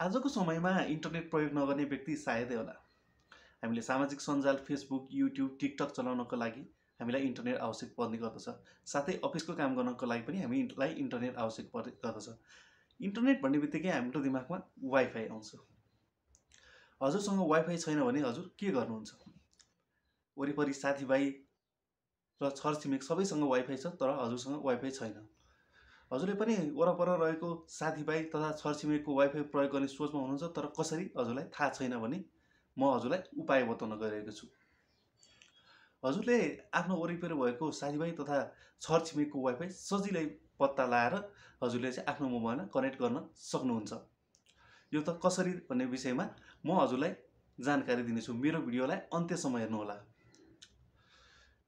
आजको समयमा इन्टरनेट प्रयोग नगर्ने व्यक्ति सायदै होला। हामीले सामाजिक सञ्जाल फेसबुक, युट्युब, टिकटक चलाउनको लागि हामीलाई इन्टरनेट आवश्यक पर्ने गर्दछ। साथै अफिसको काम गर्नको लागि पनि हामीलाई इन्टरनेट आवश्यक पर्ने गर्दछ। इन्टरनेट भन्ने बित्तिकै हाम्रो दिमागमा वाइफाई आउँछ। हजुरसँग वाइफाई छैन भने हजुर के गर्नुहुन्छ? वरिपरि साथीभाइ र छरछिमेक सबैसँग वाइफाई छ, तर हजुरसँग वाइफाई छैन। हजुरले पनि वरपर रहेको साथीभाइ तथा छरछिमेकको वाइफाई प्रयोग गर्ने सोचमा हुनुहुन्छ, तर कसरी हजुरलाई थाहा छैन भने म हजुरलाई उपाय बताउन गइरहेको छु। हजुरले आफ्नो वरिपरि भएको साथीभाइ तथा छरछिमेकको वाइफाई सजिलै पत्ता लगाएर हजुरले चाहिँ आफ्नो मोबाइलमा कनेक्ट गर्न सक्नुहुन्छ। यो त कसरी भन्ने विषयमा म हजुरलाई जानकारी दिनेछु। मेरो भिडियोलाई अन्त्यसम्म हेर्नुहोला।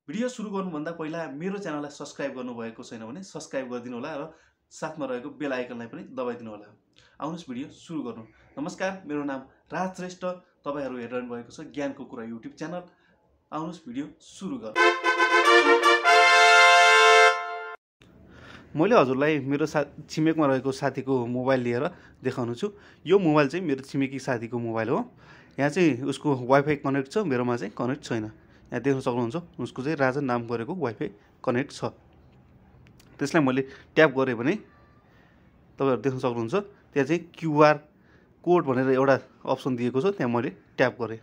भिडियो सुरु गर्नुभन्दा पहिला मेरो च्यानललाई सब्स्क्राइब गर्नुभएको छैन भने सब्स्क्राइब गरिदिनु होला र साथमा रहेको बेल आइकनलाई पनि दबाइदिनु होला। आउनुहोस् भिडियो सुरु गरौँ। नमस्कार, मेरो नाम राज श्रेष्ठ। तपाईहरु हेरिरहनु भएको छ ज्ञानको कुरा युट्युब च्यानल। आउनुहोस् भिडियो सुरु गरौँ। मैले हजुरलाई मेरो छिमेकमा रहेको साथीको मोबाइल लिएर देखाउनु छु। यो मोबाइल चाहिँ मेरो छिमेकी साथीको मोबाइल हो। यहाँ चाहिँ उसको वाइफाई कनेक्ट छ, मेरोमा चाहिँ कनेक्ट छैन। यहाँ देख्न सक्नुहुन्छ उसको चाहिँ राजा नाम गरेको वाइफाई कनेक्ट छ। त्यसलाई मैले ट्याप गरेँ भने तपाईहरु देख्न सक्नुहुन्छ त्यहाँ चाहिँ क्यूआर कोड भनेर एउटा अप्सन दिएको छ। त्यहाँ मैले ट्याप गरेँ।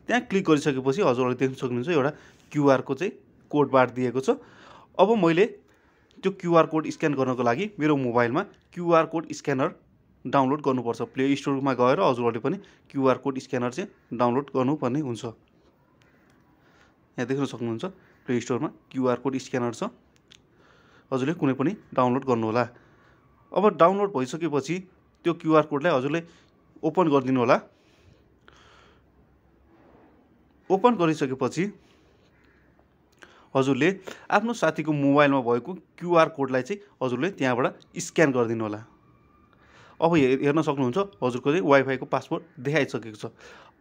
त्यहाँ क्लिक गरिसकेपछि हजुरहरूले देख्न सक्नुहुन्छ एउटा क्यूआर को चाहिँ कोड बार दिएको छ। अब मैले त्यो क्यूआर कोड स्क्यान गर्नको लागि मेरो मोबाइलमा क्यूआर कोड स्क्यानर डाउनलोड गर्नुपर्छ। प्ले स्टोरमा गएर हजुरहरूले पनि क्यूआर कोड स्क्यानर चाहिँ डाउनलोड गर्नुपर्ने हुन्छ। यहाँ देख्न सक्नुहुन्छ प्ले स्टोरमा क्यूआर कोड स्क्यानर छ। हजुरले कुनै पनि डाउनलोड गर्नु होला। अब डाउनलोड भइसकेपछि त्यो क्यूआर कोडलाई हजुरले ओपन गरिदिनु होला। ओपन गरिसकेपछि हजुरले आफ्नो साथीको मोबाइलमा भएको क्यूआर कोडलाई चाहिँ हजुरले त्यहाँबाट स्क्यान गरिदिनु होला। अब हेर्न सक्नुहुन्छ हजुरको चाहिँ वाइफाईको पासवर्ड देखाइसकेको छ।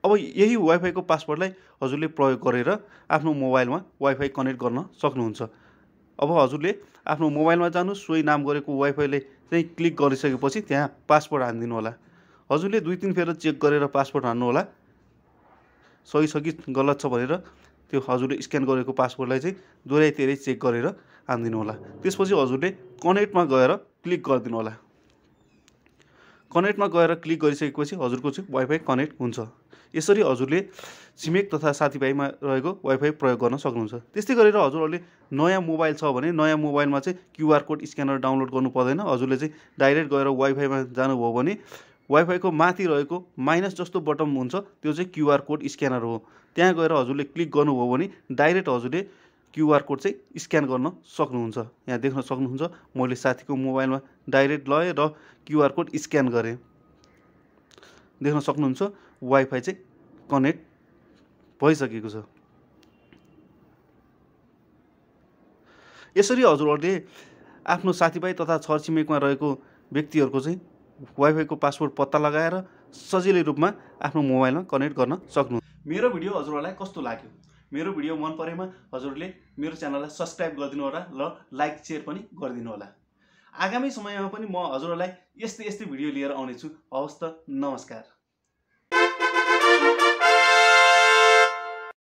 अब यही वाइफाईको पासवर्डलाई हजुरले प्रयोग गरेर आफ्नो मोबाइलमा वाइफाई कनेक्ट गर्न सक्नुहुन्छ। अब हजुरले आफ्नो मोबाइलमा जानु, सोही नाम गरेको वाइफाईले चाहिँ क्लिक गरिसकेपछि त्यहाँ पासवर्ड हान्दिनु होला। हजुरले 2-3 फेर चेक गरेर पासवर्ड हान्नु होला। सही छ कि गलत छ भनेर त्यो हजुरले स्क्यान गरेको पासवर्डलाई चाहिँ दोहोऱ्याइ चेक गरेर हान्दिनु होला। त्यसपछि हजुरले कनेक्टमा गएर क्लिक गरिदिनु होला। कनेक्टमा गएर क्लिक गरिसकेपछि हजुरको चाहिँ वाइफाई कनेक्ट हुन्छ। यसरी हजुरले छिमेक तथा साथीभाइमा रहेको वाइफाई प्रयोग गर्न सक्नुहुन्छ। त्यस्तै गरेर हजुरहरूले नयाँ मोबाइल छ भने नयाँ मोबाइलमा चाहिँ क्यूआर कोड स्क्यानर डाउनलोड गर्नु पर्दैन। हजुरले चाहिँ डाइरेक्ट गएर वाइफाईमा जानुभयो भने वाइफाईको माथि रहेको माइनस जस्तो बटन हुन्छ, त्यो चाहिँ क्यूआर कोड स्क्यानर हो। त्यहाँ गएर हजुरले क्लिक गर्नुभयो भने डाइरेक्ट हजुरले क्यूआर कोड चाहिँ स्क्यान गर्न सक्नुहुन्छ। यहाँ देख्न सक्नुहुन्छ मैले साथीको मोबाइलमा डाइरेक्ट लगाएँ र क्यूआर कोड स्क्यान गरेँ। देख्न सक्नुहुन्छ वाइफाई चाहिँ कनेक्ट भइसकेको छ। यसरी हजुरहरूले आफ्नो साथीभाइ तथा छरछिमेकमा रहेको व्यक्तिहरूको चाहिँ वाइफाईको पासवर्ड पत्ता लगाएर सजिलै रूपमा आफ्नो मोबाइलमा कनेक्ट गर्न सक्नुहुन्छ। मेरो भिडियो हजुरहरूलाई कस्तो लाग्यो? मेरो भिडियो मन परेमा हजुरले मेरो च्यानललाई सब्स्क्राइब गरिदिनु होला र लाइक शेयर पनि गरिदिनु होला। आगामी समयमा पनि म हजुरहरूलाई यस्तै भिडियो लिएर आउने छु। हवस् त, नमस्कार।